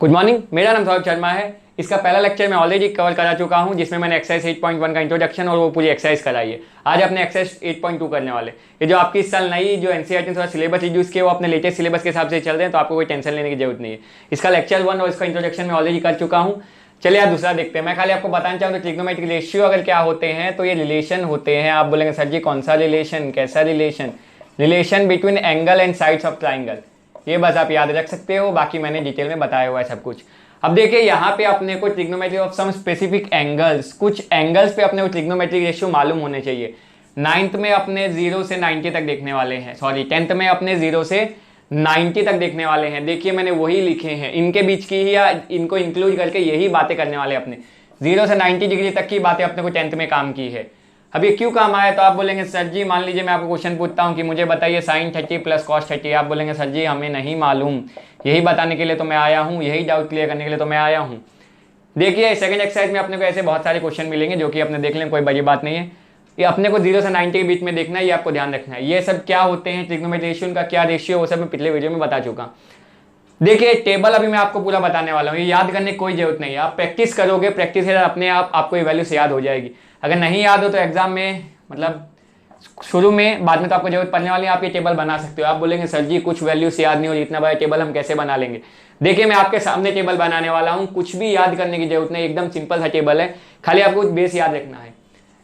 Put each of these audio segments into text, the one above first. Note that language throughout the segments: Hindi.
गुड मॉर्निंग, मेरा नाम सौरभ शर्मा है। इसका पहला लेक्चर मैं ऑलरेडी कवर करा चुका हूं, जिसमें मैंने एक्सरसाइज 8.1 का इंट्रोडक्शन और वो पूरी एक्सरसाइज कराई है। आज अपने एक्सरसाइज 8.2 करने वाले। ये जो आपकी इस साल नई जो एनसीईआरटी थोड़ा सिलेबस रिड्यूस किया वो अपने लेटेस्ट सिलेबस के हिसाब से चल रहे हैं, तो आपको कोई टेंशन लेने की जरूरत नहीं है। इसका लेक्चर 1 और इसका इंट्रोडक्शन मैं ऑलरेडी कर चुका हूँ। चलिए आप दूसरा देखते हैं। मैं खाली आपको बताना चाहूँ तो ट्रिग्नोमेट्रिक रेशियो अगर क्या होते हैं तो ये रिलेशन होते हैं। आप बोलेंगे सर जी कौन सा रिलेशन, कैसा relation? Relation between angle and sides of triangle. ये बस आप याद रख सकते हो, बाकी मैंने डिटेल में बताया हुआ है सब कुछ। अब देखिए यहाँ पे अपने को trigonometry of some specific angles, कुछ एंगल्स पे अपने को ट्रिग्नोमेट्रिक रेशियो मालूम होने चाहिए। 9th में अपने 0 से 90 तक देखने वाले हैं, सॉरी 10th में अपने 0 से 90 तक देखने वाले हैं। देखिए मैंने वही लिखे हैं, इनके बीच की ही या इनको इंक्लूड करके यही बातें करने वाले अपने 0 से 90 डिग्री तक की बातें अपने को 10th में काम की है। अब ये क्यों काम आया? तो आप बोलेंगे सर जी मान लीजिए मैं आपको क्वेश्चन पूछता हूँ कि मुझे बताइए sin 30 प्लस cos 30। आप बोलेंगे सर जी हमें नहीं मालूम, यही बताने के लिए तो मैं आया हूँ, यही डाउट क्लियर करने के लिए तो मैं आया हूँ। देखिए सेकंड एक्सरसाइज में अपने को ऐसे बहुत सारे क्वेश्चन मिलेंगे जो कि अपने देख लें, कोई बड़ी बात नहीं है। ये अपने को 0 से 90 के बीच में देखना है, ये आपको ध्यान रखना है। ये सब क्या होते हैं, ट्रिग्नोमेट्रिक रेशियो का क्या रेशियो, वो सब मैं पिछले वीडियो में बता चुका। देखिए टेबल अभी मैं आपको पूरा बताने वाला हूँ, ये याद करने की कोई जरूरत नहीं है। आप प्रैक्टिस करोगे, प्रैक्टिस के साथ अपने आप आपको ये वैल्यू से याद हो जाएगी। अगर नहीं याद हो तो एग्जाम में मतलब शुरू में, बाद में तो आपको जरूरत पड़ने वाली है। आप ये टेबल बना सकते हो। आप बोलेंगे सर जी कुछ वैल्यू से याद नहीं हो, इतना बड़ा टेबल हम कैसे बना लेंगे? देखिए मैं आपके सामने टेबल बनाने वाला हूँ, कुछ भी याद करने की जरूरत नहीं, एकदम सिंपल सा टेबल है, खाली आपको बेस याद रखना है।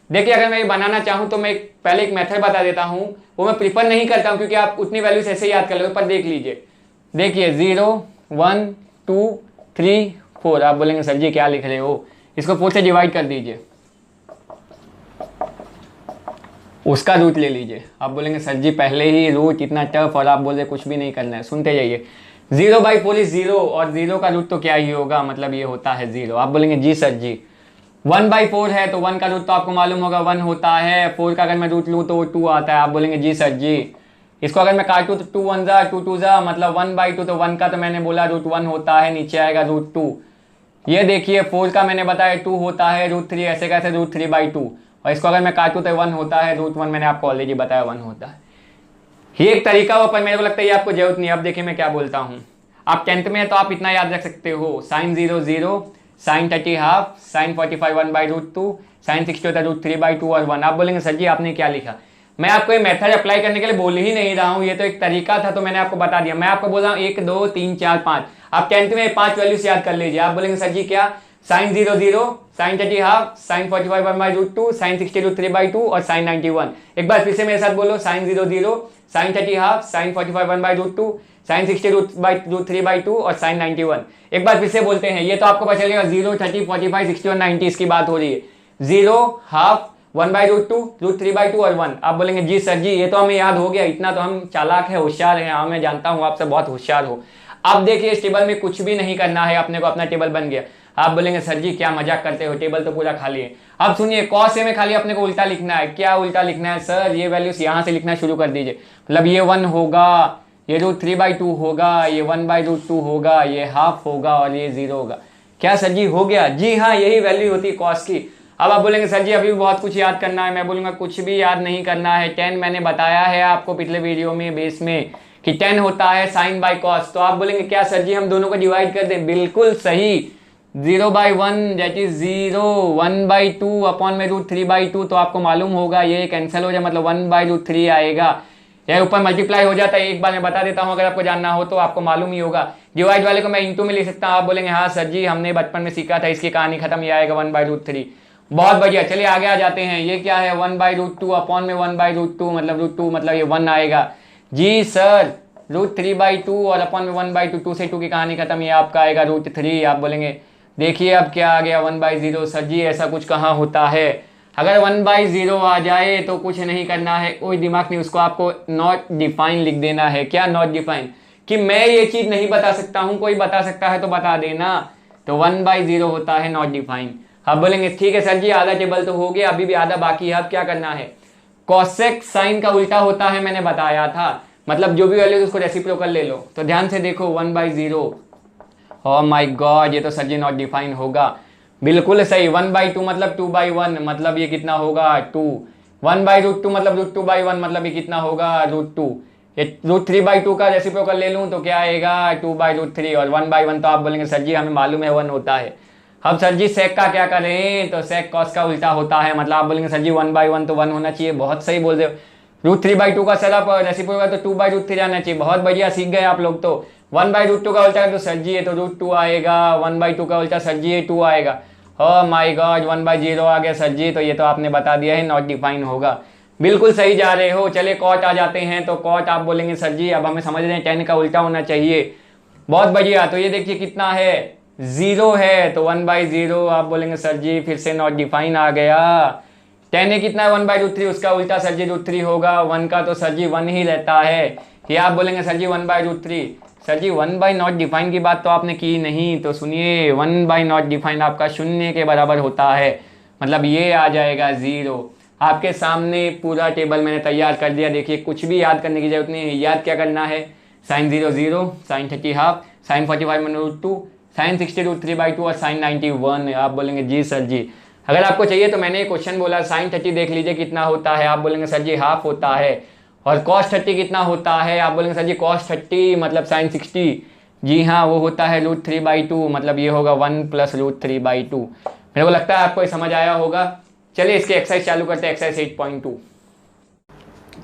देखिए अगर मैं ये बनाना चाहूँ तो मैं पहले एक मेथड बता देता हूँ, वो मैं प्रीफर नहीं करता हूँ क्योंकि आप उतनी वैल्यूज ऐसे याद कर लोगे, पर देख लीजिए। देखिए 0 1 2 3 4। आप बोलेंगे सर जी क्या लिख रहे हो, इसको 4 से डिवाइड कर दीजिए, उसका रूट ले लीजिए। आप बोलेंगे सर जी पहले ही रूट इतना टफ, और आप बोल रहे कुछ भी नहीं करना है। सुनते जाइए, 0/4 इज 0 और 0 का रूट तो क्या ही होगा, मतलब ये होता है 0। आप बोलेंगे जी सर जी 1/4 है तो 1 का रूट तो आपको मालूम होगा 1 होता है। 4 का अगर मैं रूट लूँ तो 2 आता है। आप बोलेंगे जी सर जी इसको अगर मैं काटूँ तो 2 1 जा 2 2 जा मतलब 1/2, तो 1 का तो मैंने बोला रूट 1 होता है, नीचे आएगा रूट 2। ये देखिए 4 का मैंने बताया 2 होता है, रूट 3 ऐसे कैसे रूट 3/2, और इसको अगर मैं काटूं तो 1 होता है, रूट 1 मैंने आपको ऑलरेडी बताया 1 होता है। ये एक तरीका हो, पर मेरे को लगता है ये आपको जरूरत नहीं। अब देखिए मैं क्या बोलता हूँ, आप 10th में है तो आप इतना याद रख सकते हो, sin 0 0, sin 30 half, sin 45 1/√2, sin 60 होता है रूट 3/2 और 1। आप बोलेंगे सर जी आपने क्या लिखा? मैं आपको ये मेथड अप्लाई करने के लिए बोल ही नहीं रहा हूँ, ये तो एक तरीका था तो मैंने आपको बता दिया। मैं आपको बोल रहा हूँ 1 2 3 4 5, आप 10th में 5 वैल्यूज याद कर लीजिए। आप बोलेंगे सर जी क्या? sin 0 0, sin 30 half, sin 45 1/√2, sin 60 root 3/2 और sin 91। एक बार फिर से मेरे साथ बोलो, sin 0 0, sin 30 half, sin 45 1/√2, sin 60 root 3/2 और sin 91। एक बार फिर से बोलते हैं, ये तो आपको पता चलेगा 0 30 45 60 और 90 इसकी बात हो रही है। 0 हाफ 1/√2, रूट 3/2 और 1। आप बोलेंगे जी सर जी ये तो हमें याद हो गया, इतना तो हम चालाक है, होशियार है। हाँ मैं जानता हूँ आप सब बहुत होशियार हो। अब देखिए इस टेबल में कुछ भी नहीं करना है, अपने को अपना टेबल बन गया। आप बोलेंगे सर जी क्या मजाक करते हो, टेबल तो पूरा खाली है। अब सुनिए cos a में खाली अपने को उल्टा लिखना है। क्या उल्टा लिखना है सर? ये वैल्यूज यहाँ से लिखना शुरू कर दीजिए, मतलब ये 1 होगा, ये रूट 3/2 होगा, ये 1/√2 होगा, ये हाफ होगा और ये 0 होगा। क्या सर जी हो गया? जी हाँ यही वैल्यू होती है cos की। अब आप बोलेंगे सर जी अभी भी बहुत कुछ याद करना है। मैं बोलूंगा कुछ भी याद नहीं करना है। 10 मैंने बताया है आपको पिछले वीडियो में बेस में कि 10 होता है sin/cos। तो आप बोलेंगे क्या सर जी हम दोनों को डिवाइड कर दें? बिल्कुल सही, 0/1 दैट इज 0, 1/2 अपॉन में रूट 3/2, तो आपको मालूम होगा ये कैंसिल हो जाए, मतलब 1/√3 आएगा। यह ऊपर मल्टीप्लाई हो जाता है। एक बार मैं बता देता हूँ, अगर आपको जानना हो तो आपको मालूम ही होगा। डिवाइड वाले को मैं इंटू में लिख सकता हूँ। आप बोलेंगे हाँ सर जी हमने बचपन में सीखा था, इसकी कहानी खत्म, ये आएगा 1/√3। बहुत बढ़िया, चलिए आगे आ जाते हैं। ये क्या है? 1/√2 अपॉन में 1/√2 मतलब रूट 2, मतलब ये 1 आएगा। जी सर रूट 3/2 और अपॉन में 1/2, 2 से 2 की कहानी खत्म, ये आपका आएगा रूट 3। आप बोलेंगे देखिए अब क्या आ गया 1/0। सर जी ऐसा कुछ कहाँ होता है? अगर 1/0 आ जाए तो कुछ नहीं करना है, कोई दिमाग नहीं, उसको आपको नॉट डिफाइन लिख देना है। क्या नॉट डिफाइन? कि मैं ये चीज नहीं बता सकता हूं, कोई बता सकता है तो बता देना। तो 1/0 होता है नॉट डिफाइन। अब बोलेंगे ठीक है सर जी आधा टेबल तो हो गया, अभी भी आधा बाकी है, अब क्या करना है? कॉसेक साइन का उल्टा होता है, मैंने बताया था, मतलब जो भी वैल्यू उसको रेसिप्रोकल ले लो। तो ध्यान से देखो 1/0, ओह माय गॉड ये तो सर जी नॉट डिफाइन होगा। बिल्कुल सही, 1/2 मतलब 2/1, मतलब ये कितना होगा 2। 1/√2 मतलब √2/1 मतलब ये कितना होगा √2। ये √3/2 का रेसिप्रोकल ले लूँ तो क्या आएगा 2/√3 और 1/1 तो आप बोलेंगे सर जी हमें मालूम है 1 होता है। अब सर जी सेक का क्या करें, तो सेक कॉस का उल्टा होता है, मतलब आप बोलेंगे सर जी 1/1 तो 1 होना चाहिए। बहुत सही बोल रहे हो। √3/2 का सर आप रेसिप्रोकल तो 2/√3 आना चाहिए। बहुत बढ़िया, सीख गए आप लोग। तो 1/√2 का उल्टा तो सर जी ये तो √2 आएगा, 1/2 का उल्टा सर जी ये 2 आएगा। ओह माय गॉड 1/0 आ गया सर जी, तो ये तो आपने बता दिया है नॉट डिफाइन होगा। बिल्कुल सही जा रहे हो। चलिए कॉट आ जाते हैं, तो कॉट आप बोलेंगे सर जी अब हमें समझ रहे हैं 10 का उल्टा होना चाहिए। बहुत बढ़िया, तो ये देखिए कितना है 0 है, तो 1/0 आप बोलेंगे सर जी फिर से नॉट डिफाइन आ गया। 10 है कितना है 1/√3, उसका उल्टा सर जी √3 होगा। 1 का तो सर जी 1 ही रहता है। ये आप बोलेंगे सर जी 1/√3। सर जी 1/नॉट डिफाइन की बात तो आपने की नहीं, तो सुनिए 1/नॉट डिफाइन आपका 0 के बराबर होता है, मतलब ये आ जाएगा 0। आपके सामने पूरा टेबल मैंने तैयार कर दिया। देखिए कुछ भी याद करने की जरूरत नहीं है। याद क्या करना है, sin 0 0, sin 30 half, sin 45 √2, sin 60 √3/2 और sin 90 1। आप बोलेंगे जी सर जी। अगर आपको चाहिए तो मैंने एक क्वेश्चन बोला sin 30 देख लीजिए कितना होता है। आप बोलेंगे सर जी हाफ होता है। और cos 30 कितना होता है, आप बोलेंगे सर जी cos 30 मतलब sin 60। जी हाँ वो होता है √3/2, मतलब ये होगा 1 + √3/2। मेरे को लगता है आपको ये समझ आया होगा। चलिए इसके एक्सरसाइज चालू करते हैं, एक्सरसाइज 8.2।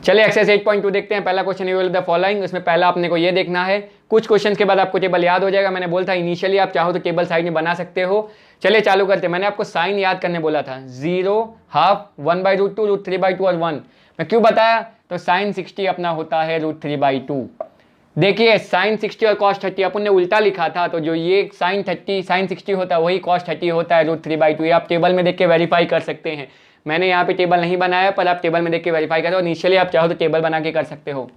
चलिए एक्सरसाइज 8.2 देखते हैं। पहला क्वेश्चन ये द फॉलोइंग, उसमें पहला अपने को ये देखना है। कुछ क्वेश्चन के बाद आपको टेबल याद हो जाएगा। मैंने बोला था इनिशियली आप चाहो तो टेबल साइड में बना सकते हो। चलिए चालू करते हैं। मैंने आपको साइन याद करने बोला था, 0, हाफ, 1/√2, √3/2 और 1। मैं क्यों बताया, तो साइन 60 अपना होता है √3/2। देखिए साइन 60 और cos 30 अपन ने उल्टा लिखा था, तो जो ये साइन 60 होता है वही cos 30 होता है √3/2। ये आप टेबल में देख के वेरीफाई कर सकते हैं। मैंने यहाँ पे टेबल नहीं बनाया, पर आप टेबल में देख के वेरीफाई करो। इनिशियली आप चाहो तो टेबल बना के कर सकते हो।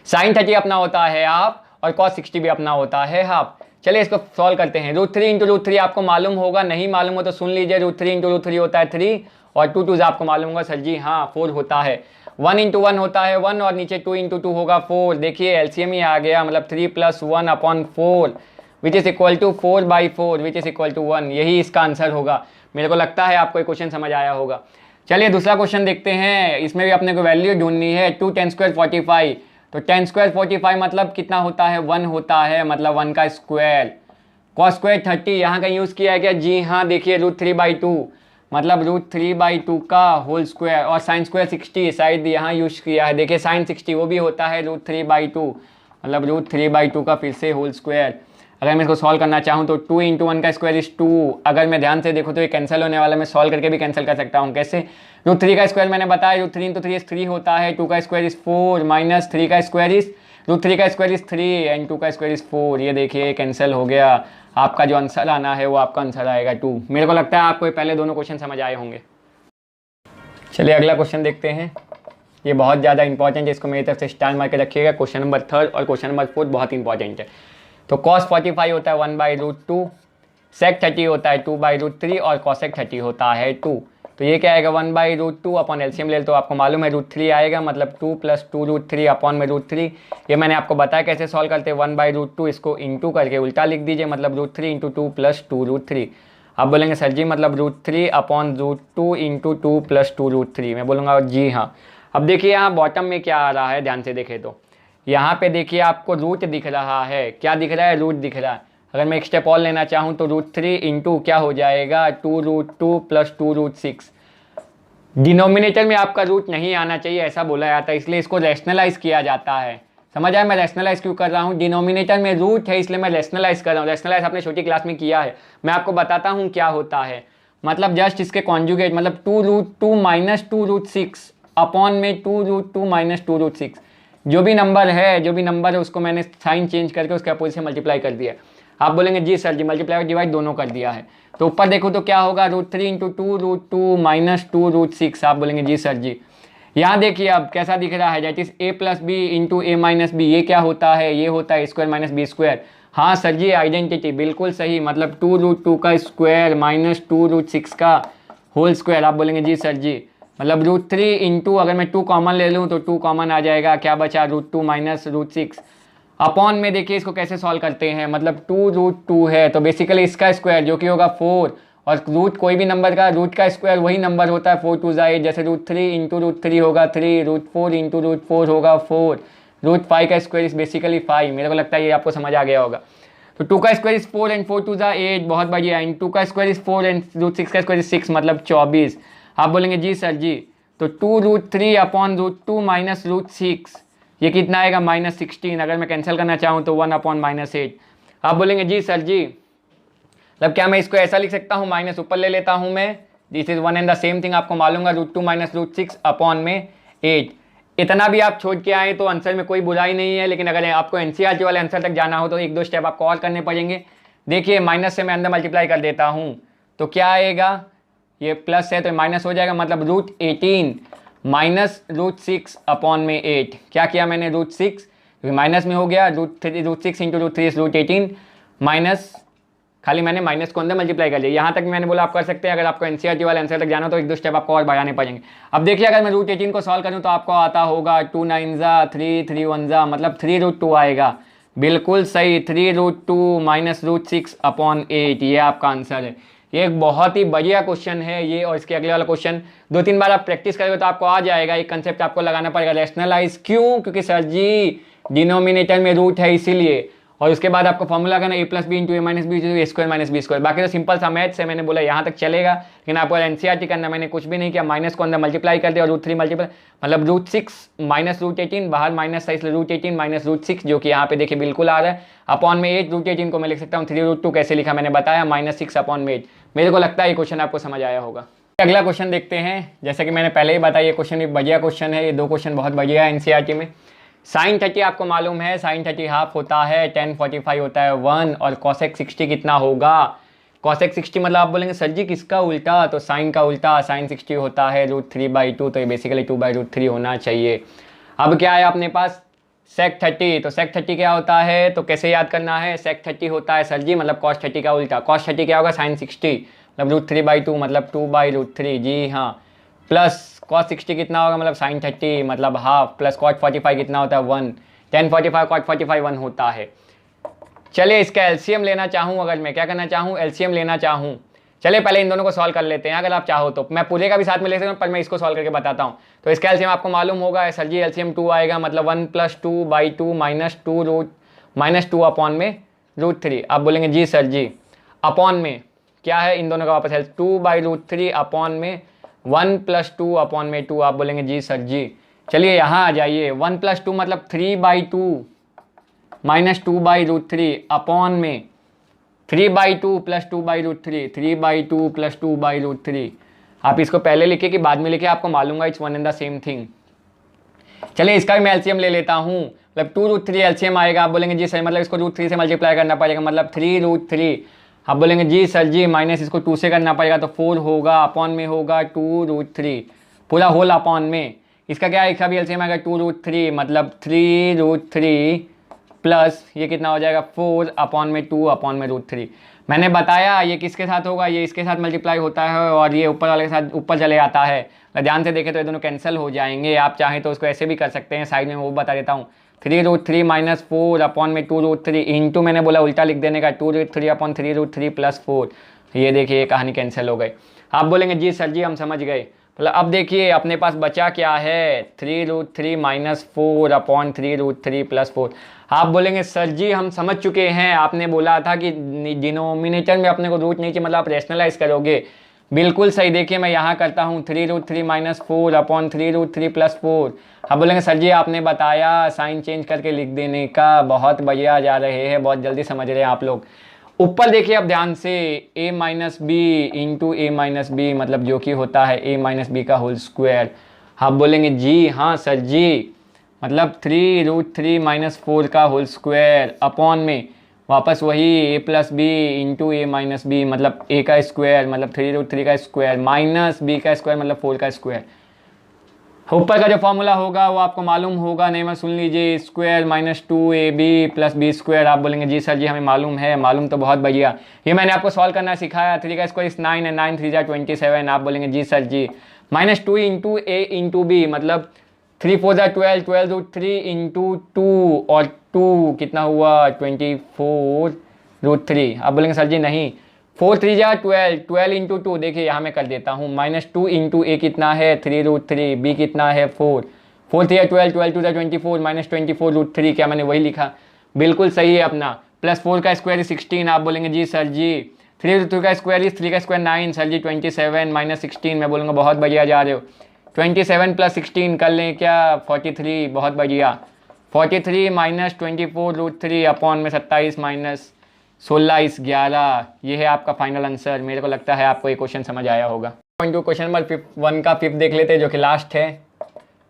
साइन 30 अपना होता है हाफ और cos 60 भी अपना होता है हाफ। चलिए इसको सॉल्व करते हैं। √3 × √3 आपको मालूम होगा, नहीं मालूम हो तो सुन लीजिए। √3 × √3 होता है 3 और 2 2 आपको मालूम होगा सर जी हाँ 4 होता है। 1 × 1 होता है 1 और नीचे 2 × 2 होगा 4। देखिए एलसीएम ही आ गया, मतलब 3 + 1/4 which is equal to 4/4 which is equal to 1। यही इसका आंसर होगा। मेरे को लगता है आपको ये क्वेश्चन समझ आया होगा। चलिए दूसरा क्वेश्चन देखते हैं। इसमें भी अपने को वैल्यू ढूंढनी है। 2 10² 45, तो 10² 45 मतलब कितना होता है 1 होता है, मतलब 1 का स्क्वायर। cos स्क्वायर 30 यहाँ का यूज़ किया है क्या, जी हाँ देखिए √3/2 मतलब √3/2 का होल स्क्वायर। और साइन स्क्वायर 60 शायद यहाँ यूज किया है। देखिए साइन 60 वो भी होता है √3/2, मतलब √3/2 का फिर से होल स्क्वायर। अगर मैं इसको सॉल्व करना चाहूँ तो 2 × 1 का स्क्वायर इज 2। अगर मैं ध्यान से देखूँ तो ये कैंसिल होने वाला, मैं सॉल्व करके भी कैंसिल कर सकता हूँ। कैसे, √3 का स्क्वायर मैंने बताया √3 × 3 इज 3 होता है। 2 का स्क्वायर इज 4 माइनस 3 का स्क्वायर इज √3 का स्क्वायर इज 3 एंड 2 का स्क्वायर इज 4। ये देखिए कैंसिल हो गया। आपका जो आंसर आना है वो आपका आंसर आएगा 2। मेरे को लगता है आपको ये पहले दोनों क्वेश्चन समझ आए होंगे। चलिए अगला क्वेश्चन देखते हैं। ये बहुत ज़्यादा इंपॉर्टेंट है, इसको मेरी तरफ से स्टार मार के रखिएगा। क्वेश्चन नंबर 3 और क्वेश्चन नंबर 4 बहुत इंपॉर्टेंट है। तो cos 45 होता है 1/√2, sec 30 होता है 2/√3 और cosec 30 होता है 2। तो ये क्या आएगा 1/√2 अपॉन एलसीएम ले तो आपको मालूम है √3 आएगा, मतलब 2 + 2√3 अपॉन में √3। ये मैंने आपको बताया कैसे सॉल्व करते हैं। 1/√2 इसको इंटू करके उल्टा लिख दीजिए, मतलब √3 × 2 + 2√3। आप बोलेंगे सर जी मतलब √3 अपॉन √2 × 2 + 2√3। मैं बोलूँगा जी हाँ। अब देखिए यहाँ बॉटम में क्या आ रहा है, ध्यान से देखें तो यहाँ पे देखिए आपको रूट दिख रहा है। क्या दिख रहा है, रूट दिख रहा है। अगर मैं एक स्टेप और लेना चाहूँ तो √3 इंटू क्या हो जाएगा 2√2 + 2√6। डिनोमिनेटर में आपका रूट नहीं आना चाहिए ऐसा बोला जाता है, इसलिए इसको रैशनलाइज किया जाता है। समझ आया मैं रैशनलाइज क्यों कर रहा हूँ, डिनोमिनेटर में रूट है इसलिए मैं रैशनलाइज कर रहा हूँ। रैशनलाइज आपने छोटी क्लास में किया है, मैं आपको बताता हूँ क्या होता है। मतलब जस्ट इसके कॉन्जुगेट, मतलब 2√2 - 2√6 अपॉन में 2√2 - 2√6। जो भी नंबर है उसको मैंने साइन चेंज करके उसके अपोजिट से मल्टीप्लाई कर दिया। आप बोलेंगे जी सर जी मल्टीप्लाई और डिवाइड दोनों कर दिया है। तो ऊपर देखो तो क्या होगा √3 × 2√2 - 2√6। आप बोलेंगे जी सर जी। यहाँ देखिए अब कैसा दिख रहा है, that is a + b × a - b। ये क्या होता है, ये होता है स्क्वायर - b स्क्वायर। हाँ सर जी आइडेंटिटी बिल्कुल सही, मतलब 2√2 का स्क्वायर माइनस 2√6 का होल स्क्वायर। आप बोलेंगे जी सर जी, मतलब √3 इंटू अगर मैं 2 कॉमन ले लूँ तो 2 कॉमन आ जाएगा, क्या बचा √2 - √6 अपॉन में। देखिए इसको कैसे सॉल्व करते हैं, मतलब 2√2 है तो बेसिकली इसका स्क्वायर जो कि होगा 4, और रूट कोई भी नंबर का रूट का स्क्वायर वही नंबर होता है 4 × 2 = 8। जैसे √3 × √3 होगा 3, √4 × √4 होगा 4, √5 का स्क्वायर इज बेसिकली 5। मेरे को लगता है ये आपको समझ आ गया होगा। तो 2 का स्क्वायर इज 4 एंड 4 2 8, बहुत बढ़िया। एंड 2 का स्क्वायर इज 4 एंड √6 का स्क्वायर इज 6, मतलब 24। आप बोलेंगे जी सर जी, तो 2√3 अपॉन √2 माइनस √6 ये कितना आएगा -16। अगर मैं कैंसिल करना चाहूँ तो 1 अपॉन -8। आप बोलेंगे जी सर जी, मतलब क्या मैं इसको ऐसा लिख सकता हूँ, माइनस ऊपर ले लेता हूँ मैं, this is one and the same thing, आपको मालूम है √2 माइनस √6 अपॉन में 8। इतना भी आप छोड़ के आए तो आंसर में कोई बुराई नहीं है, लेकिन अगर आपको एनसीईआरटी वाले आंसर तक जाना हो तो 1-2 स्टेप आपको और करने पड़ेंगे। देखिए माइनस से मैं अंदर मल्टीप्लाई कर देता हूँ तो क्या आएगा, ये प्लस है तो माइनस हो जाएगा, मतलब √18 माइनस √6 अपॉन में 8। क्या किया मैंने, √6 क्योंकि माइनस में हो गया, √6 इंटू √3 इज √18 माइनस, खाली मैंने माइनस को अंदर मल्टीप्लाई कर लिया। यहाँ तक मैंने बोला आप कर सकते हैं। अगर आपको एनसीईआरटी वाले आंसर तक जाना तो 1-2 स्टेप आपको और बढ़ाने पड़ेंगे। अब देखिए अगर मैं √18 को सॉल्व करूँ तो आपको आता होगा 2 9 3 3 1 मतलब 3√2 आएगा। बिल्कुल सही, 3√2 माइनस √6 अपॉन 8, ये आपका आंसर है। ये एक बहुत ही बढ़िया क्वेश्चन है ये। और इसके अगले वाला क्वेश्चन 2-3 बार आप प्रैक्टिस करोगे तो आपको आ जाएगा। एक कंसेप्ट आपको लगाना पड़ेगा, रैशनलाइज क्यों, क्योंकि सर जी डिनोमिनेटर में रूट है इसीलिए। और उसके बाद आपको फॉर्मूला करना a + b × a - b × a² - b²। बाकी तो सिंपल सा मैथ से मैंने बोला यहाँ तक चलेगा, लेकिन आपको एनसीईआरटी करना, मैंने कुछ भी नहीं किया, माइनस को अंदर मल्टीप्लाई कर दिया और √3 मल्टीप्लाई, मतलब √6 माइनस √18, बाहर माइनस था इसलिए √18 माइनस √6 जो कि यहाँ पे देखिए बिल्कुल आ रहा है, अपॉन में 8। √18 को मैं लिख सकता हूँ 3√2 कैसे लिखा मैंने बताया, -6 अपॉन में 8। मेरे को लगता है ये क्वेश्चन आपको समझ आया होगा। अगला क्वेश्चन देखते हैं। जैसे कि मैंने पहले ही बताया, ये क्वेश्चन भी बढ़िया क्वेश्चन है। ये 2 क्वेश्चन बहुत बढ़िया है एनसीईआरटी में। sin 30 आपको मालूम है, sin 30 हाफ होता है, tan 45 होता है 1, और cosec 60 कितना होगा, cosec 60 मतलब आप बोलेंगे सर जी किसका उल्टा, तो sin का उल्टा, sin 60 होता है √3/2, तो ये बेसिकली 2/√3 होना चाहिए। अब क्या है अपने पास sec 30, तो sec 30 क्या होता है, तो कैसे याद करना है, sec 30 होता है सर जी मतलब cos 30 का उल्टा, cos 30 क्या होगा sin 60 मतलब √3/2 मतलब 2/√3, जी हाँ, प्लस cos 60 कितना होगा मतलब sin 30 मतलब हाफ, प्लस cot 45 कितना होता है 1, tan 45 cot 45 1 होता है। चलिए इसका एलसीएम लेना चाहूँ, अगर मैं क्या करना चाहूँ, एलसीएम लेना चाहूँ, चलिए पहले इन दोनों को सॉल्व कर लेते हैं। अगर आप चाहो तो मैं पूरे का भी साथ में ले सकता हूँ, पर मैं इसको सॉल्व करके बताता हूँ। तो इसका एलसीएम आपको मालूम होगा सर जी, एलसीएम 2 आएगा, मतलब 1 + 2/2 माइनस 2 अपॉन में √3। आप बोलेंगे जी सर जी, अपॉन में क्या है, इन दोनों का वापस है 2/√3 अपॉन में 1 + 2 अपॉन में 2। आप बोलेंगे जी सर जी, चलिए यहाँ आ जाइए, 1 + 2 मतलब 3/2 माइनस 2/√3 अपॉन में 3/2 + 2/√3, 3/2 + 2/√3। आप इसको पहले लिखे कि बाद में लिखे आपको मालूम है, it's one and the same thing. चलिए इसका भी मैं एलसीएम ले लेता हूँ, मतलब 2√3 एलसीएम आएगा। आप बोलेंगे जी सर मतलब इसको √3 से मल्टीप्लाई करना पड़ेगा, मतलब 3√3। आप बोलेंगे जी सर जी माइनस इसको 2 से करना पड़ेगा तो 4 होगा, अपॉन में होगा 2√3 पूरा होल अपॉन में। इसका क्या है, इसका भी एलसीएम आएगा 2√3 मतलब 3√3 प्लस ये कितना हो जाएगा 4 अपॉन में 2 अपॉन में √3। मैंने बताया ये किसके साथ होगा, ये इसके साथ मल्टीप्लाई होता है और ये ऊपर वाले के साथ ऊपर चले आता है। ध्यान से देखें तो ये दोनों कैंसिल हो जाएंगे। आप चाहें तो उसको ऐसे भी कर सकते हैं, साइड में वो बता देता हूँ, 3√3 माइनस 4 अपॉन में 2√3 इंटू मैंने बोला उल्टा लिख देने का 2√3 अपॉन 3√3 प्लस 4। ये देखिए ये कहानी कैंसिल हो गई। आप बोलेंगे जी सर जी हम समझ गए। मतलब अब देखिए अपने पास बचा क्या है, 3√3 माइनस 4 अपॉन 3√3 प्लस 4। आप बोलेंगे सर जी हम समझ चुके हैं, आपने बोला था कि डिनोमिनेटर में अपने को रूट नहीं चाहिए, मतलब आप रैशनलाइज करोगे। बिल्कुल सही, देखिए मैं यहाँ करता हूँ 3√3 माइनस 4 अपॉन 3√3 प्लस 4। अब बोलेंगे सर जी आपने बताया साइन चेंज करके लिख देने का, बहुत बढ़िया जा रहे हैं, बहुत जल्दी समझ रहे हैं आप लोग। ऊपर देखिए अब ध्यान से, a minus B into a minus B मतलब जो कि होता है a माइनस बी का होल स्क्वायर। आप बोलेंगे जी हाँ सर जी, मतलब 3√3 माइनस 4 का होल स्क्वायर अपॉन में वापस वही a plus B into a minus B मतलब a का स्क्वायर मतलब 3√3 का स्क्वायर माइनस b का स्क्वायर मतलब 4 का स्क्वायर। ऊपर का जो फॉर्मूला होगा वो आपको मालूम होगा, नहीं मैं सुन लीजिए, square minus 2ab plus B square. आप बोलेंगे जी सर जी हमें मालूम है, मालूम तो बहुत बढ़िया, ये मैंने आपको सॉल्व करना सिखाया। 3 का स्क्वायर इस 9 एंड 9 3 27। आप बोलेंगे जी सर जी minus 2 into a into B मतलब 3 4 12 12√3 इंटू 2 और 2 कितना हुआ 24√3। आप बोलेंगे सर जी नहीं, 4 3 12 12 इंटू 2, देखिए यहाँ मैं कर देता हूँ, -2 इंटू a कितना है 3√3, b कितना है 4 4 3 12, 12 2 24 माइनस 24√3, क्या मैंने वही लिखा? बिल्कुल सही है अपना। प्लस 4 का स्क्वायर इज 16, आप बोलेंगे जी सर जी। 3 का स्क्वायर इज 3 का स्क्वायर 9, सर जी 27 माइनस 16, मैं बोलूँगा बहुत बढ़िया जा रहे हो। 27 प्लस 16 कर लें क्या? 43, बहुत बढ़िया। 43 माइनस 24√3 अपॉन में 27 माइनस 16 इस 11, ये है आपका फाइनल आंसर। मेरे को लगता है आपको ये क्वेश्चन समझ आया होगा। क्वेश्चन नंबर 1 का 5th देख लेते हैं, जो कि लास्ट है।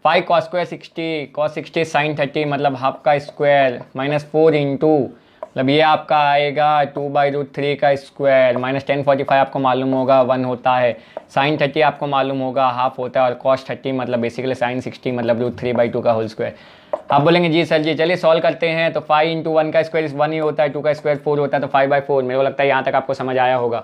5 cos स्क्वायर 60, cos 60 sin 30, मतलब हाफ का स्क्वायर माइनस 4 इंटू, मतलब ये आपका आएगा 2/√3 का स्क्वायर माइनस 1045 आपको मालूम होगा 1 होता है, sin 30 आपको मालूम होगा हाफ होता है, और cos 30 मतलब बेसिकली sin 60 मतलब √3/2 का होल स्क्वायर। आप बोलेंगे जी सर जी, चलिए सॉल्व करते हैं। तो 5 इंटू 1 का स्क्वायर 1 ही होता है, 2 का स्क्वायर 4 होता है, तो 5/4। मेरे को लगता है यहाँ तक आपको समझ आया होगा।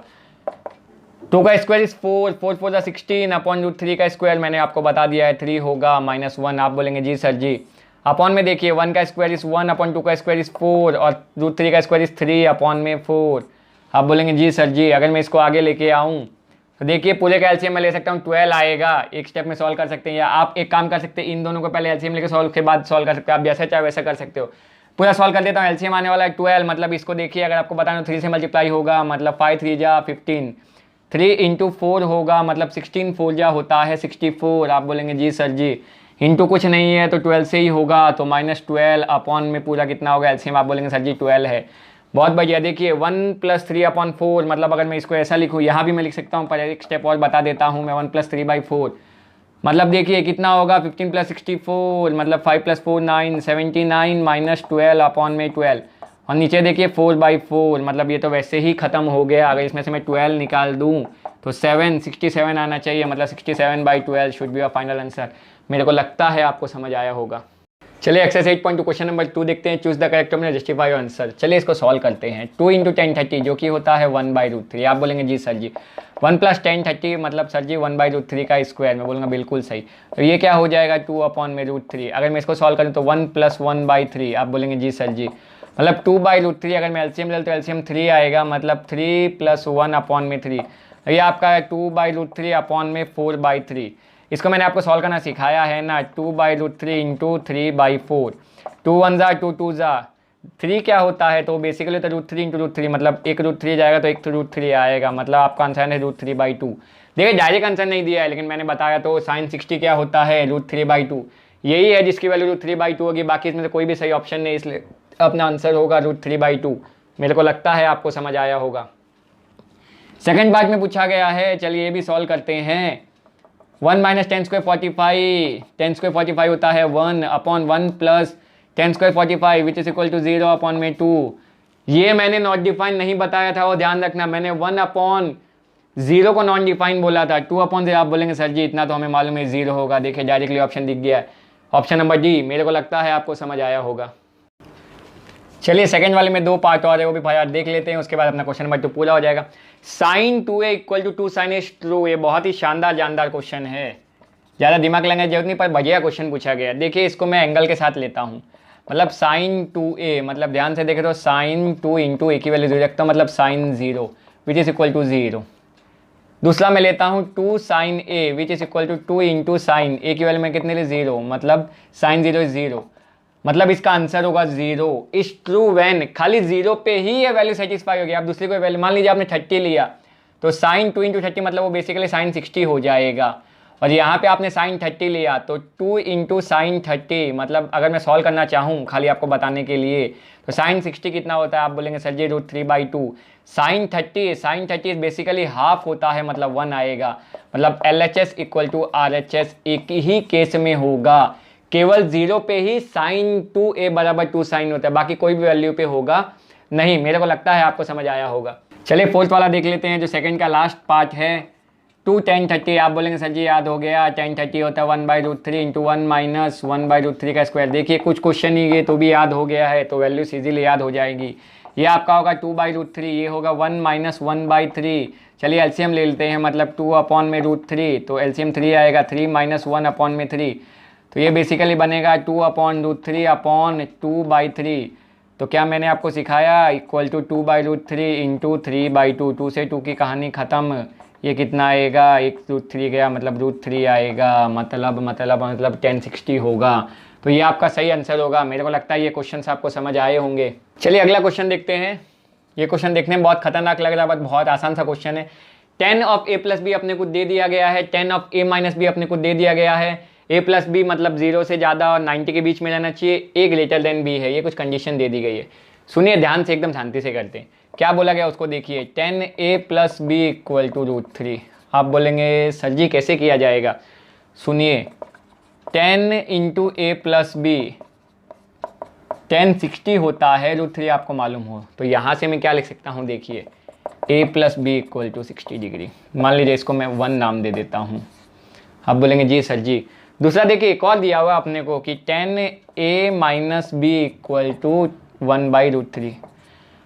2 का स्क्वायर इज 4, 4 4 16 अपॉन √3 का स्क्वायर मैंने आपको बता दिया है 3 होगा माइनस 1। आप बोलेंगे जी सर जी, अपॉन में देखिए 1 का स्क्वायर इज 1 अपॉन 2 का स्क्वायर इज 4 और √3 का स्क्वायर इज 3 अपॉन में 4। आप बोलेंगे जी सर जी, अगर मैं इसको आगे लेके आऊँ तो देखिए पूरे का एलसीएम मैं ले सकता हूँ 12 आएगा, एक स्टेप में सॉल्व कर सकते हैं, या आप एक काम कर सकते हैं इन दोनों को पहले एलसीएम लेके सॉल्व के बाद सॉल्व कर सकते हैं, आप जैसा चाहे वैसा कर सकते हो। पूरा सॉल्व कर देता हूँ। एलसीएम आने वाला है 12, मतलब इसको देखिए अगर आपको बताना 3 से मल्टीप्लाई होगा मतलब 5 3 जा 15, 3 इंटू 4 होगा मतलब 16 4 जा होता है 64। आप बोलेंगे जी सर जी, इंटू कुछ नहीं है तो 12 से ही होगा, तो माइनस 12 अपॉन में पूरा कितना होगा एलसीएम? आप बोलेंगे सर जी 12 है। बहुत बढ़िया। देखिए 1 + 3/4, मतलब अगर मैं इसको ऐसा लिखूँ, यहाँ भी मैं लिख सकता हूँ, पर एक स्टेप और बता देता हूँ मैं। 1 + 3/4 मतलब देखिए कितना होगा 15 + 64 मतलब 5 + 4 9, 79 माइनस 12 अपॉन में 12, और नीचे देखिए 4/4 मतलब ये तो वैसे ही ख़त्म हो गया। अगर इसमें से मैं 12 निकाल दूँ तो 67 आना चाहिए, मतलब 67/12 should be a final answer. मेरे को लगता है आपको समझ आया होगा। चलिए एक्सरसाइज 8.2 क्वेश्चन नंबर 2 देखते हैं। Choose the correct option, justify your answer. चलिए इसको सॉल्व करते हैं। 2 इंटू 10 30 जो कि होता है 1/√3। आप बोलेंगे जी सर जी 1 + 10 30 मतलब सर जी 1/√3 का स्क्वायर। मैं बोलूँगा बिल्कुल सही। तो ये क्या हो जाएगा 2 अपॉन में √3। अगर मैं इसको सॉल्व करूँ तो 1 + 1/3। आप बोलेंगे जी सर जी, मतलब 2/√3। अगर मैं एलसीएम ले तो एलसीएम 3 आएगा, मतलब 3 + 1 अपॉन में 3। ये आपका 2/√3 अपॉन में 4/3। इसको मैंने आपको सॉल्व करना सिखाया है ना, 2/√3 इंटू 3/4। 2 1 ज़ा 2 2 ज़ा 3 क्या होता है, तो बेसिकली तो √3 इंटू √3 मतलब एक √3 जाएगा तो एक √3 आएगा, मतलब आपका आंसर है √3/2। देखिए डायरेक्ट आंसर नहीं दिया है, लेकिन मैंने बताया तो sin 60 क्या होता है √3/2। यही है जिसकी वैल्यू √3/2 होगी, बाकी इसमें से कोई भी सही ऑप्शन नहीं, इसलिए अपना आंसर होगा √3/2। मेरे को लगता है आपको समझ आया होगा। सेकेंड पार्ट में पूछा गया है, चलिए ये भी सॉल्व करते हैं। 1 - 10 स्क्वायर 45, 10 स्क्वायर 45 होता है 1 upon 1 + 10 square 45 which is equal to 0 upon में 2। ये मैंने नॉट डिफाइन नहीं बताया था, वो ध्यान रखना। मैंने 1 अपॉन 0 को नॉन डिफाइन बोला था। 2 अपॉन 0 आप बोलेंगे सर जी इतना तो हमें मालूम है 0 होगा। देखिए डायरेक्टली ऑप्शन दिख गया है, ऑप्शन नंबर डी। मेरे को लगता है आपको समझ आया होगा। चलिए सेकंड वाले में 2 पार्ट और है, वो भी भाई देख लेते हैं, उसके बाद अपना क्वेश्चन नंबर 2 पूरा हो जाएगा। sin 2a = 2 sin a true. ये बहुत ही शानदार क्वेश्चन है, ज़्यादा दिमाग लगाने की जरूरत नहीं, पर बढ़िया क्वेश्चन पूछा गया। देखिए इसको मैं एंगल के साथ लेता हूँ, मतलब sin 2a मतलब ध्यान से देखें तो sin 2 इंटू ए की वैल्यू 0 रखता हूँ, मतलब sin 0 which is equal to 0। दूसरा मैं लेता हूँ 2 sin a which is equal to 2 into sine A की वैल्यू में कितने लिए 0, मतलब sin 0 इज 0, मतलब इसका आंसर होगा 0 इज ट्रू व्हेन खाली 0 पे ही ये वैल्यू सेटिस्फाई होगी। आप दूसरी कोई वैल्यू, मान लीजिए आपने 30 लिया तो sin 2 इंटू 30 मतलब वो बेसिकली sin 60 हो जाएगा, और यहाँ पे आपने sin 30 लिया तो 2 इंटू sin 30 मतलब अगर मैं सॉल्व करना चाहूँ खाली आपको बताने के लिए तो sin 60 कितना होता है? आप बोलेंगे सर जी √3/2। sin 30 बेसिकली हाफ होता है, मतलब 1 आएगा, मतलब LHS = RHS एक ही केस में होगा, केवल 0 पे ही sin 2a = 2 sin होता है, बाकी कोई भी वैल्यू पे होगा नहीं। मेरे को लगता है आपको समझ आया होगा। चलिए फोर्थ वाला देख लेते हैं, जो सेकंड का लास्ट पार्ट है। 2 tan 30 आप बोलेंगे सर जी याद हो गया, tan 30 होता है 1/√3 इंटू 1 - 1/√3 का स्क्वायर। देखिए कुछ क्वेश्चन ही ये तो भी याद हो गया है, तो वैल्यू इजीली याद हो जाएगी। ये आपका होगा 2/√3, ये होगा 1 - 1/3। चलिए एलसीएम ले लेते हैं, मतलब 2 अपॉन में √3, तो एलसीएम 3 आएगा, 3 - 1 अपॉन में 3, तो ये बेसिकली बनेगा 2/√3 अपॉन 2/3। तो क्या मैंने आपको सिखाया, इक्वल टू 2/√3 इंटू 3/2, 2 से 2 की कहानी ख़त्म। ये कितना आएगा, 1√3 गया मतलब √3 आएगा, मतलब 1060 होगा। तो ये आपका सही आंसर होगा। मेरे को लगता है ये क्वेश्चन आपको समझ आए होंगे। चलिए अगला क्वेश्चन देखते हैं। ये क्वेश्चन देखने में बहुत खतरनाक लग रहा है, बट बहुत आसान सा क्वेश्चन है। 10 ऑफ a प्लस बी अपने को दे दिया गया है, 10 ऑफ a माइनस बी अपने को दे दिया गया है। a प्लस बी मतलब 0 से ज़्यादा और 90 के बीच में रहना चाहिए, a ग्रेटर देन b है। ये कुछ कंडीशन दे दी गई है। सुनिए ध्यान से, एकदम शांति से करते हैं। क्या बोला गया उसको देखिए, 10a plus B equal to √3। आप बोलेंगे सर जी कैसे किया जाएगा? सुनिए, 10 इंटू a प्लस बी 1060 होता है, √3 आपको मालूम हो। तो यहाँ से मैं क्या लिख सकता हूँ, देखिए a plus B equal to 60 degree. मान लीजिए इसको मैं 1 नाम दे देता हूँ। आप बोलेंगे जी सर जी। दूसरा देखिए एक और दिया हुआ अपने को कि 10a minus B equal to 1/√3।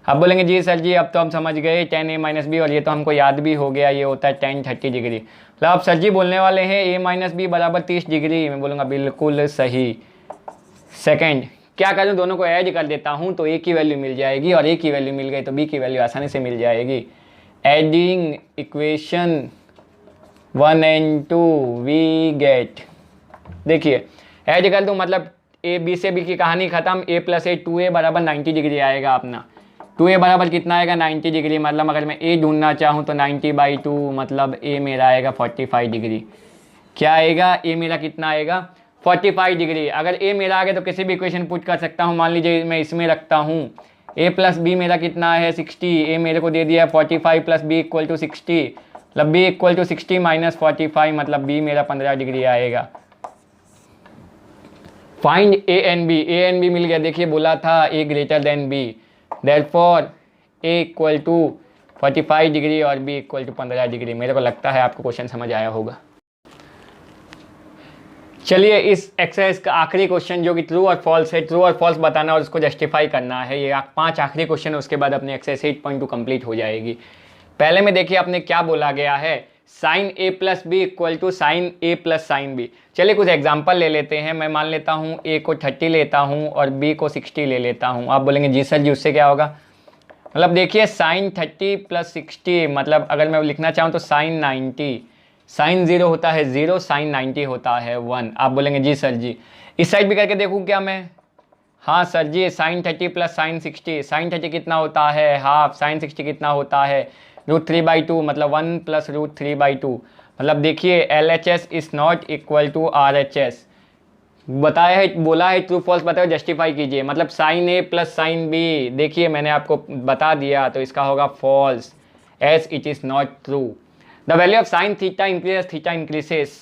आप बोलेंगे जी सर जी अब तो हम समझ गए 10a माइनस बी, और ये तो हमको याद भी हो गया, ये होता है 1030 डिग्री। मतलब आप सर जी बोलने वाले हैं a माइनस बी बराबर 30 डिग्री। मैं बोलूँगा बिल्कुल सही। सेकेंड, क्या करूँ, दोनों को ऐड कर देता हूँ तो a की वैल्यू मिल जाएगी, और a की वैल्यू मिल गई तो b की वैल्यू आसानी से मिल जाएगी। Adding equation 1 and 2 we get, देखिए ऐड कर दूँ मतलब a b से b की कहानी ख़त्म। a प्लस a 2a बराबर 90 डिग्री आएगा अपना। 2a बराबर कितना आएगा, 90 डिग्री। मतलब अगर मैं a ढूंढना चाहूँ तो 90/2 मतलब a मेरा आएगा 45 डिग्री। क्या आएगा, a मेरा कितना आएगा, 45 डिग्री। अगर a मेरा आ गया तो किसी भी इक्वेशन पुट कर सकता हूँ। मान लीजिए मैं इसमें रखता हूँ a प्लस बी मेरा कितना है 60, a मेरे को दे दिया है 45 प्लस बी इक्वल टू 60, मतलब b इक्वल टू 60 माइनस 45 मतलब b मेरा 15 डिग्री आएगा। फाइंड a एंड b मिल गया। देखिए बोला था a greater than b, therefore a equal to 45 degree और b इक्वल टू 15 डिग्री। मेरे को लगता है आपको क्वेश्चन समझ आया होगा। चलिए इस एक्सरसाइज का आखिरी क्वेश्चन जो कि ट्रू और फॉल्स है, ट्रू और फॉल्स बताना और उसको जस्टिफाई करना है। ये 5 आखिरी क्वेश्चन है, उसके बाद अपनी एक्सरसाइज 8.2 कंप्लीट हो जाएगी। पहले में देखिए आपने क्या बोला गया है, sine a plus B equal to sine a plus sine B. चलिए कुछ एग्जांपल ले लेते हैं। मैं मान लेता हूँ a को 30 लेता हूँ और b को 60 ले लेता हूँ। आप बोलेंगे जी सर जी उससे क्या होगा? मतलब देखिए साइन 30 प्लस 60 मतलब अगर मैं लिखना चाहूँ तो साइन 90, साइन 0 होता है 0, साइन 90 होता है 1। आप बोलेंगे जी सर जी। इस साइड भी करके देखूँ क्या मैं? हाँ सर जी, साइन 30 प्लस साइन 60, साइन 30 कितना होता है हाफ, साइन 60 कितना होता है √3/2 मतलब 1 प्लस √3/2। मतलब देखिए LHS is not equal to RHS। बताया है, बोला है ट्रू फॉल्स बताओ, जस्टिफाई कीजिए। मतलब sine a plus sine b, देखिए मैंने आपको बता दिया तो इसका होगा false, as it is not true. The value of sine theta increases, theta increases.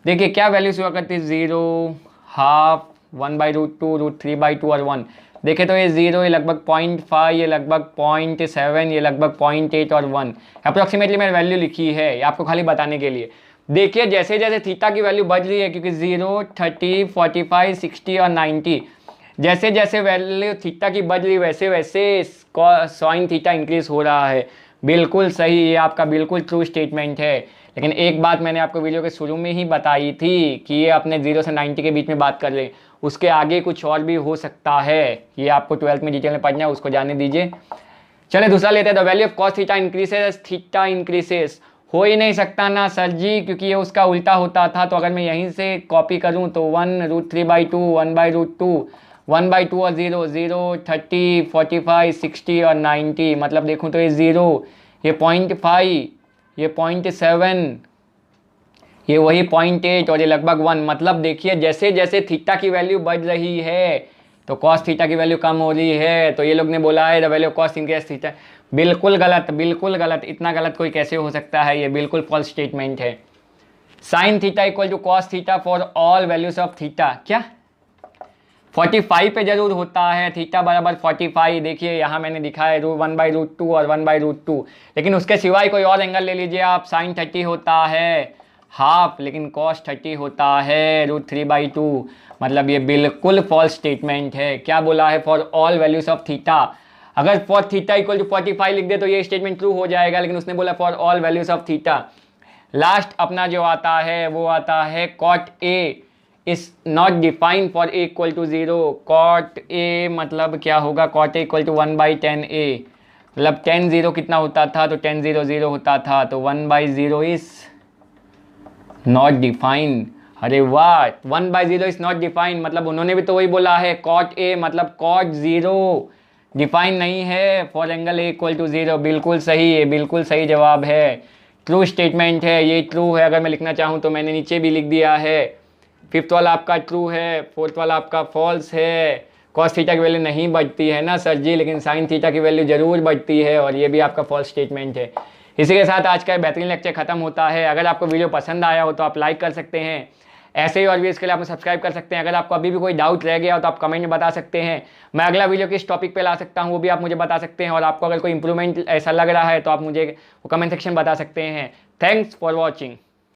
देखिए क्या वैल्यूज हुआ करती है, 0, हाफ, 1/√2, √3/2 और 1। देखे तो ये 0, ये लगभग 0.5, ये लगभग 0.7, ये लगभग 0.8 और 1 अप्रॉक्सीमेटली मैंने वैल्यू लिखी है आपको खाली बताने के लिए। देखिए जैसे जैसे थीटा की वैल्यू बढ़ रही है, क्योंकि 0, 30, 45, 60 और 90, जैसे जैसे वैल्यू थीटा की बढ़ रही है वैसे वैसे साइन थीटा इंक्रीज हो रहा है। बिल्कुल सही, ये आपका बिल्कुल ट्रू स्टेटमेंट है। लेकिन एक बात मैंने आपको वीडियो के शुरू में ही बताई थी कि ये अपने 0 से 90 के बीच में बात कर रहे हैं, उसके आगे कुछ और भी हो सकता है। ये आपको 12th में डिटेल में पढ़ना है, उसको जाने दीजिए। चलिए दूसरा लेते हैं, the value of cos theta increases, theta increases. हो ही नहीं सकता ना सर जी, क्योंकि ये उसका उल्टा होता था। तो अगर मैं यहीं से कॉपी करूँ तो 1 √3/2, 1/√2, 1/2 और 0, 0, 30, 45, 60 और 90। मतलब देखूँ तो ये 0, ये 0.5, ये 0.7, ये वही 0.8 और ये लगभग 1। मतलब देखिए जैसे जैसे थीटा की वैल्यू बढ़ रही है तो कॉस थीटा की वैल्यू कम हो रही है। तो ये लोग ने बोला है the value of cos increase theta. बिल्कुल गलत, बिल्कुल गलत। इतना गलत कोई कैसे हो सकता है? ये बिल्कुल फॉल्स स्टेटमेंट है। Sine theta equal to cos theta for all values of theta. क्या 45 पे जरूर होता है, थीटा बराबर 45। देखिए यहाँ मैंने दिखा है 1/√2 और 1/√2, लेकिन उसके सिवाय कोई और एंगल ले लीजिए आप। साइन 30 होता है हाफ, लेकिन कॉस 30 होता है √3/2। मतलब ये बिल्कुल फॉल्स स्टेटमेंट है। क्या बोला है? For all values of theta. अगर फॉर थीटा इक्वल टू 45 लिख दे तो ये स्टेटमेंट ट्रू हो जाएगा, लेकिन उसने बोला for all values of theta. Last अपना जो आता है वो आता है cot A is not defined for A equal to 0। Cot A मतलब क्या होगा, cot A equal to 1/10a, मतलब 10 0 कितना होता था, तो 10 0 0 होता था, तो 1/0 इज नॉट डिफाइंड। अरे वाह, 1/0 इज नॉट डिफाइंड, मतलब उन्होंने भी तो वही बोला है, कॉट ए मतलब कॉट 0 डिफाइन नहीं है for angle a equal to 0। बिल्कुल सही है, बिल्कुल सही जवाब है, ट्रू स्टेटमेंट है, ये ट्रू है। अगर मैं लिखना चाहूँ तो मैंने नीचे भी लिख दिया है। 5th वाला आपका ट्रू है, 4th वाला आपका फॉल्स है। कॉस थीटा की वैल्यू नहीं बढ़ती है ना सर जी, लेकिन साइन थीटा की वैल्यू जरूर बढ़ती है, और ये भी आपका फॉल्स स्टेटमेंट है। इसी के साथ आज का बेहतरीन लेक्चर खत्म होता है। अगर आपको वीडियो पसंद आया हो तो आप लाइक कर सकते हैं, ऐसे ही और भी इसके लिए आप सब्सक्राइब कर सकते हैं। अगर आपको अभी भी कोई डाउट रह गया हो तो आप कमेंट में बता सकते हैं, मैं अगला वीडियो किस टॉपिक पे ला सकता हूँ वो भी आप मुझे बता सकते हैं। और आपको अगर कोई इंप्रूवमेंट ऐसा लग रहा है तो आप मुझे वो कमेंट सेक्शन बता सकते हैं। Thanks for watching.